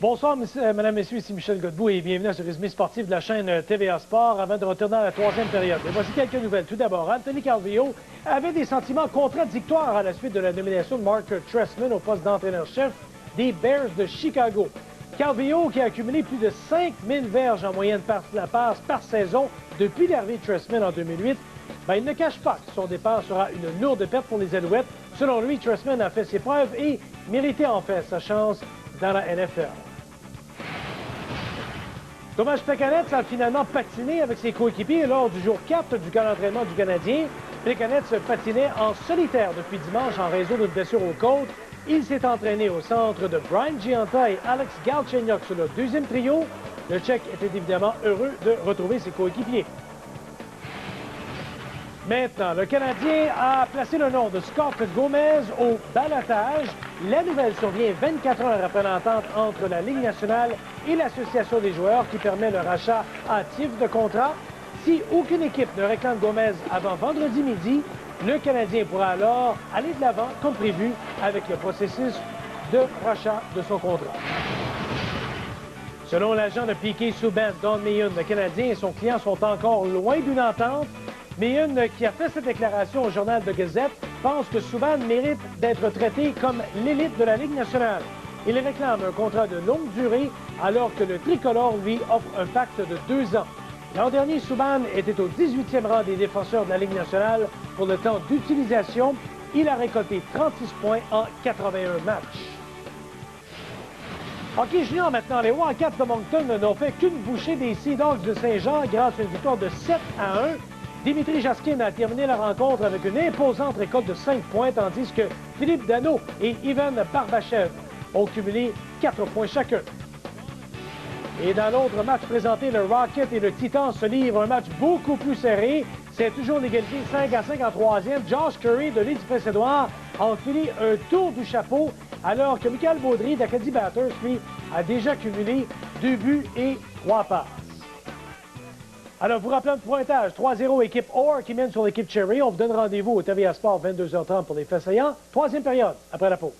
Bonsoir, mesdames, messieurs, ici Michel Godbout et bienvenue à ce résumé sportif de la chaîne TVA Sport avant de retourner à la troisième période. Et voici quelques nouvelles. Tout d'abord, Anthony Calvillo avait des sentiments contradictoires à la suite de la nomination de Mark Trestman au poste d'entraîneur-chef des Bears de Chicago. Calvillo, qui a accumulé plus de 5000 verges en moyenne par la passe par saison depuis l'arrivée de Trestman en 2008, il ne cache pas que son départ sera une lourde perte pour les Alouettes. Selon lui, Trestman a fait ses preuves et méritait en fait sa chance dans la NFL. Tomáš Plekanec a finalement patiné avec ses coéquipiers lors du jour 4 du camp d'entraînement du Canadien. Plekanec patinait en solitaire depuis dimanche en raison d'une blessure aux côtes. Il s'est entraîné au centre de Brian Gionta et Alex Galchenyuk sur le deuxième trio. Le Tchèque était évidemment heureux de retrouver ses coéquipiers. Maintenant, le Canadien a placé le nom de Scott Gomez au ballottage. La nouvelle survient 24 heures après l'entente entre la Ligue nationale et l'Association des joueurs qui permet le rachat hâtif de contrat. Si aucune équipe ne réclame Gomez avant vendredi midi, le Canadien pourra alors aller de l'avant comme prévu avec le processus de rachat de son contrat. Selon l'agent de Piquet Souban, Don Meehan, le Canadien et son client sont encore loin d'une entente. Meehan, qui a fait cette déclaration au journal de Gazette, pense que Souban mérite d'être traité comme l'élite de la Ligue nationale. Il réclame un contrat de longue durée alors que le tricolore lui offre un pacte de 2 ans. L'an dernier, Souban était au 18e rang des défenseurs de la Ligue nationale pour le temps d'utilisation. Il a récolté 36 points en 81 matchs. Hockey junior maintenant, les Wildcats de Moncton n'ont fait qu'une bouchée des Sea Dogs de Saint-Jean grâce à une victoire de 7-1. Dimitri Jaskin a terminé la rencontre avec une imposante récolte de 5 points, tandis que Philippe Danault et Ivan Barbachev ont cumulé 4 points chacun. Et dans l'autre match présenté, le Rocket et le Titan se livrent un match beaucoup plus serré. C'est toujours l'égalité 5-5 en troisième. Josh Curry de l'île du Prince-Édouard a enfilé un tour du chapeau, alors que Michael Baudry d'Acadie Batters, lui, a déjà cumulé 2 buts et 3 passes. Alors, vous rappelez un pointage, 3-0 équipe Orr qui mène sur l'équipe Cherry. On vous donne rendez-vous au TVA Sport 22h30 pour les faits saillants. Troisième période, après la pause.